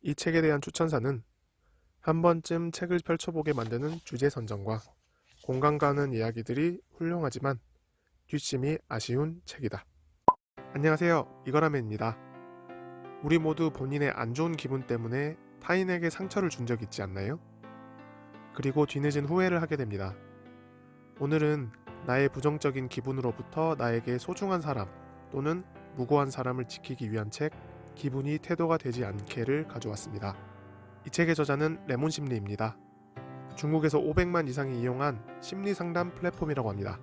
이 책에 대한 추천사는 한 번쯤 책을 펼쳐보게 만드는 주제 선정과 공감 가는 이야기들이 훌륭하지만 뒷심이 아쉬운 책이다. 안녕하세요. 이거라면입니다. 우리 모두 본인의 안 좋은 기분 때문에 타인에게 상처를 준 적 있지 않나요? 그리고 뒤늦은 후회를 하게 됩니다. 오늘은 나의 부정적인 기분으로부터 나에게 소중한 사람 또는 무고한 사람을 지키기 위한 책 기분이 태도가 되지 않게를 가져왔습니다. 이 책의 저자는 레몬심리입니다. 중국에서 500만 이상이 이용한 심리상담 플랫폼이라고 합니다.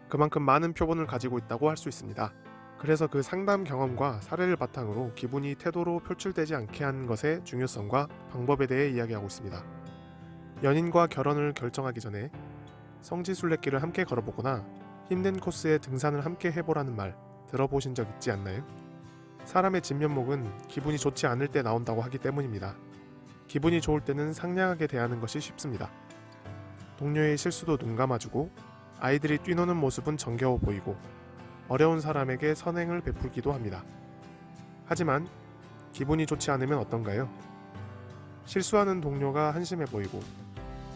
그만큼 많은 표본을 가지고 있다고 할 수 있습니다. 그래서 그 상담 경험과 사례를 바탕으로 기분이 태도로 표출되지 않게 하는 것의 중요성과 방법에 대해 이야기하고 있습니다. 연인과 결혼을 결정하기 전에 성지순례길을 함께 걸어보거나 힘든 코스에 등산을 함께 해보라는 말 들어보신 적 있지 않나요? 사람의 진면목은 기분이 좋지 않을 때 나온다고 하기 때문입니다. 기분이 좋을 때는 상냥하게 대하는 것이 쉽습니다. 동료의 실수도 눈 감아주고 아이들이 뛰노는 모습은 정겨워 보이고 어려운 사람에게 선행을 베풀기도 합니다. 하지만 기분이 좋지 않으면 어떤가요? 실수하는 동료가 한심해 보이고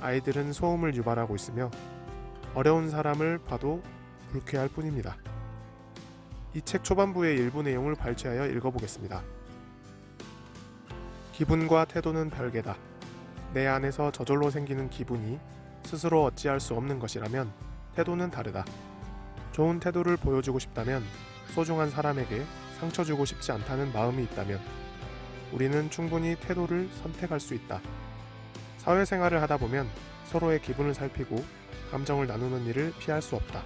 아이들은 소음을 유발하고 있으며 어려운 사람을 봐도 불쾌할 뿐입니다. 이 책 초반부의 일부 내용을 발췌하여 읽어보겠습니다. 기분과 태도는 별개다. 내 안에서 저절로 생기는 기분이 스스로 어찌할 수 없는 것이라면 태도는 다르다. 좋은 태도를 보여주고 싶다면, 소중한 사람에게 상처 주고 싶지 않다는 마음이 있다면 우리는 충분히 태도를 선택할 수 있다. 사회생활을 하다 보면 서로의 기분을 살피고 감정을 나누는 일을 피할 수 없다.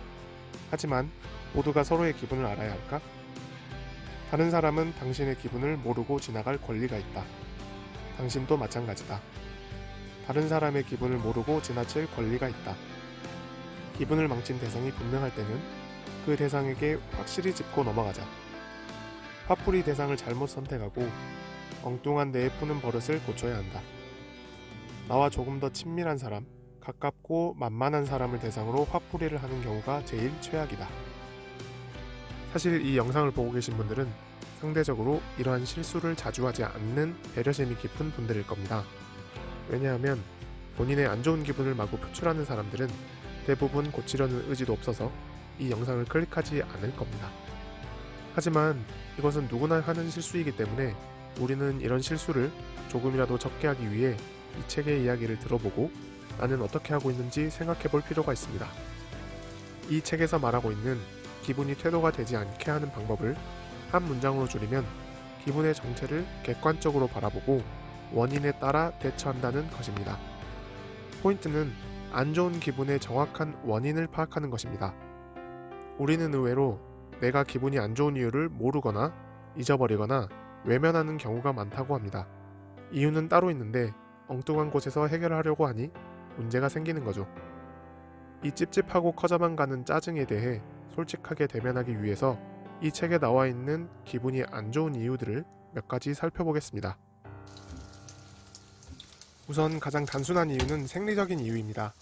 하지만 모두가 서로의 기분을 알아야 할까? 다른 사람은 당신의 기분을 모르고 지나갈 권리가 있다. 당신도 마찬가지다. 다른 사람의 기분을 모르고 지나칠 권리가 있다. 기분을 망친 대상이 분명할 때는 그 대상에게 확실히 짚고 넘어가자. 화풀이 대상을 잘못 선택하고 엉뚱한 내에 푸는 버릇을 고쳐야 한다. 나와 조금 더 친밀한 사람, 가깝고 만만한 사람을 대상으로 화풀이를 하는 경우가 제일 최악이다. 사실 이 영상을 보고 계신 분들은 상대적으로 이러한 실수를 자주 하지 않는 배려심이 깊은 분들일 겁니다. 왜냐하면 본인의 안 좋은 기분을 마구 표출하는 사람들은 대부분 고치려는 의지도 없어서 이 영상을 클릭하지 않을 겁니다. 하지만 이것은 누구나 하는 실수이기 때문에 우리는 이런 실수를 조금이라도 적게 하기 위해 이 책의 이야기를 들어보고 나는 어떻게 하고 있는지 생각해 볼 필요가 있습니다. 이 책에서 말하고 있는 기분이 태도가 되지 않게 하는 방법을 한 문장으로 줄이면 기분의 정체를 객관적으로 바라보고 원인에 따라 대처한다는 것입니다. 포인트는 안 좋은 기분의 정확한 원인을 파악하는 것입니다. 우리는 의외로 내가 기분이 안 좋은 이유를 모르거나 잊어버리거나 외면하는 경우가 많다고 합니다. 이유는 따로 있는데 엉뚱한 곳에서 해결하려고 하니 문제가 생기는 거죠. 이 찝찝하고 커져만 가는 짜증에 대해 솔직하게 대면하기 위해서 이 책에 나와 있는 기분이 안 좋은 이유들을 몇 가지 살펴보겠습니다. 우선 가장 단순한 이유는 생리적인 이유입니다.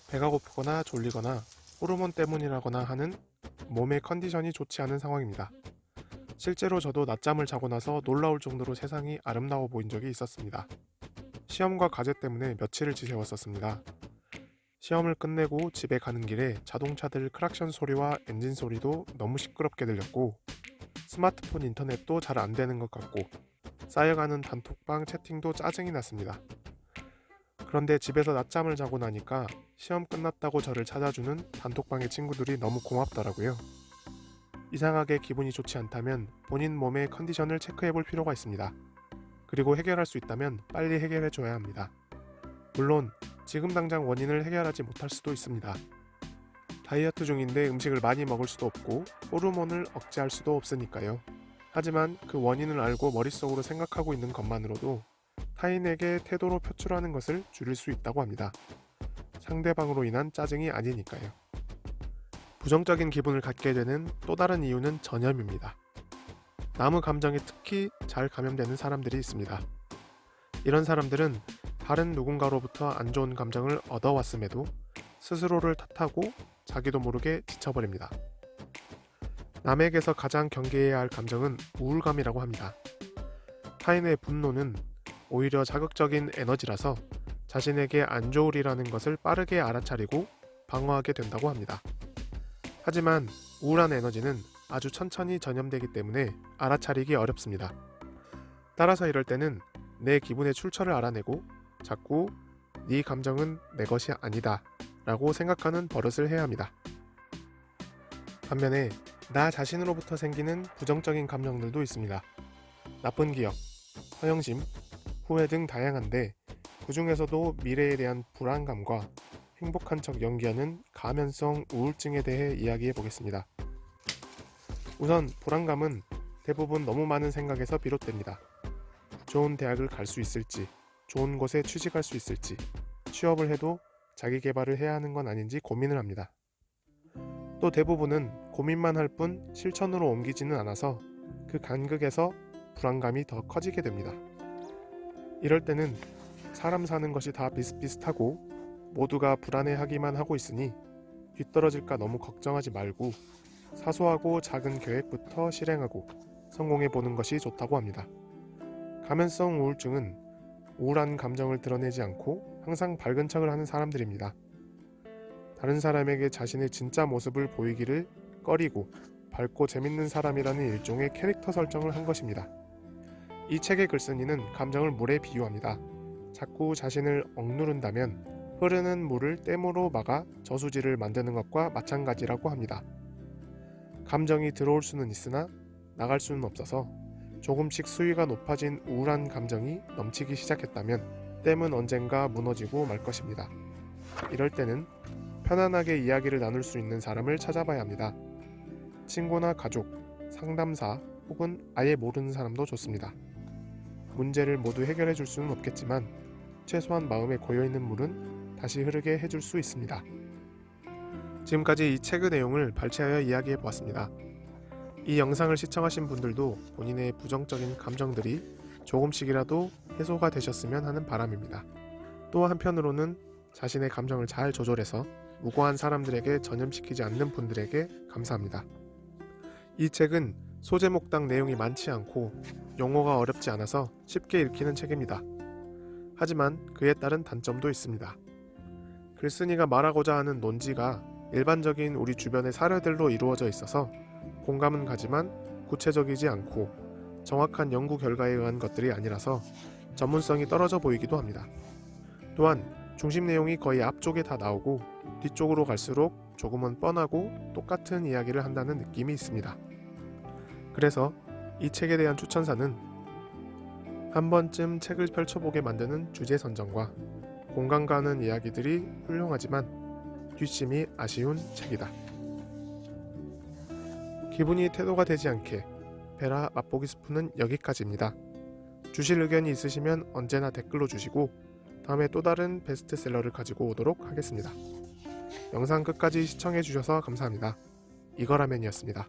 배가 고프거나 졸리거나 호르몬 때문이라거나 하는 몸의 컨디션이 좋지 않은 상황입니다. 실제로 저도 낮잠을 자고 나서 놀라울 정도로 세상이 아름다워 보인 적이 있었습니다. 시험과 과제 때문에 며칠을 지새웠었습니다. 시험을 끝내고 집에 가는 길에 자동차들 크락션 소리와 엔진 소리도 너무 시끄럽게 들렸고 스마트폰 인터넷도 잘 안 되는 것 같고 쌓여가는 단톡방 채팅도 짜증이 났습니다. 그런데 집에서 낮잠을 자고 나니까 시험 끝났다고 저를 찾아주는 단톡방의 친구들이 너무 고맙더라고요. 이상하게 기분이 좋지 않다면 본인 몸의 컨디션을 체크해 볼 필요가 있습니다. 그리고 해결할 수 있다면 빨리 해결해 줘야 합니다. 물론 지금 당장 원인을 해결하지 못할 수도 있습니다. 다이어트 중인데 음식을 많이 먹을 수도 없고 호르몬을 억제할 수도 없으니까요. 하지만 그 원인을 알고 머릿속으로 생각하고 있는 것만으로도 타인에게 태도로 표출하는 것을 줄일 수 있다고 합니다. 상대방으로 인한 짜증이 아니니까요. 부정적인 기분을 갖게 되는 또 다른 이유는 전염입니다. 나무 감정에 특히 잘 감염되는 사람들이 있습니다. 이런 사람들은 다른 누군가로부터 안 좋은 감정을 얻어왔음에도 스스로를 탓하고 자기도 모르게 지쳐버립니다. 남에게서 가장 경계해야 할 감정은 우울감이라고 합니다. 타인의 분노는 오히려 자극적인 에너지라서 자신에게 안 좋으리라는 것을 빠르게 알아차리고 방어하게 된다고 합니다. 하지만 우울한 에너지는 아주 천천히 전염되기 때문에 알아차리기 어렵습니다. 따라서 이럴 때는 내 기분의 출처를 알아내고 자꾸 네 감정은 내 것이 아니다 라고 생각하는 버릇을 해야 합니다. 반면에 나 자신으로부터 생기는 부정적인 감정들도 있습니다. 나쁜 기억, 허영심, 후회 등 다양한데 그 중에서도 미래에 대한 불안감과 행복한 척 연기하는 가면성 우울증에 대해 이야기해 보겠습니다. 우선 불안감은 대부분 너무 많은 생각에서 비롯됩니다. 좋은 대학을 갈 수 있을지, 좋은 곳에 취직할 수 있을지, 취업을 해도 자기 개발을 해야 하는 건 아닌지 고민을 합니다. 또 대부분은 고민만 할 뿐 실천으로 옮기지는 않아서 그 간극에서 불안감이 더 커지게 됩니다. 이럴 때는 사람 사는 것이 다 비슷비슷하고 모두가 불안해하기만 하고 있으니 뒤떨어질까 너무 걱정하지 말고 사소하고 작은 계획부터 실행하고 성공해보는 것이 좋다고 합니다. 가면성 우울증은 우울한 감정을 드러내지 않고 항상 밝은 척을 하는 사람들입니다. 다른 사람에게 자신의 진짜 모습을 보이기를 꺼리고 밝고 재밌는 사람이라는 일종의 캐릭터 설정을 한 것입니다. 이 책의 글쓴이는 감정을 물에 비유합니다. 자꾸 자신을 억누른다면 흐르는 물을 댐으로 막아 저수지를 만드는 것과 마찬가지라고 합니다. 감정이 들어올 수는 있으나 나갈 수는 없어서 조금씩 수위가 높아진 우울한 감정이 넘치기 시작했다면 댐은 언젠가 무너지고 말 것입니다. 이럴 때는 편안하게 이야기를 나눌 수 있는 사람을 찾아봐야 합니다. 친구나 가족, 상담사 혹은 아예 모르는 사람도 좋습니다. 문제를 모두 해결해 줄 수는 없겠지만 최소한 마음에 고여있는 물은 다시 흐르게 해줄 수 있습니다. 지금까지 이 책의 내용을 발췌하여 이야기해 보았습니다. 이 영상을 시청하신 분들도 본인의 부정적인 감정들이 조금씩이라도 해소가 되셨으면 하는 바람입니다. 또 한편으로는 자신의 감정을 잘 조절해서 무고한 사람들에게 전염시키지 않는 분들에게 감사합니다. 이 책은 소제목당 내용이 많지 않고 용어가 어렵지 않아서 쉽게 읽히는 책입니다. 하지만 그에 따른 단점도 있습니다. 글쓴이가 말하고자 하는 논지가 일반적인 우리 주변의 사례들로 이루어져 있어서 공감은 가지만 구체적이지 않고 정확한 연구 결과에 의한 것들이 아니라서 전문성이 떨어져 보이기도 합니다. 또한 중심 내용이 거의 앞쪽에 다 나오고 뒤쪽으로 갈수록 조금은 뻔하고 똑같은 이야기를 한다는 느낌이 있습니다. 그래서 이 책에 대한 추천사는 한 번쯤 책을 펼쳐보게 만드는 주제 선정과 공감 가는 이야기들이 훌륭하지만 뒷심이 아쉬운 책이다. 기분이 태도가 되지 않게 베라 맛보기 스푼은 여기까지입니다. 주실 의견이 있으시면 언제나 댓글로 주시고 다음에 또 다른 베스트셀러를 가지고 오도록 하겠습니다. 영상 끝까지 시청해주셔서 감사합니다. 이거라면이었습니다.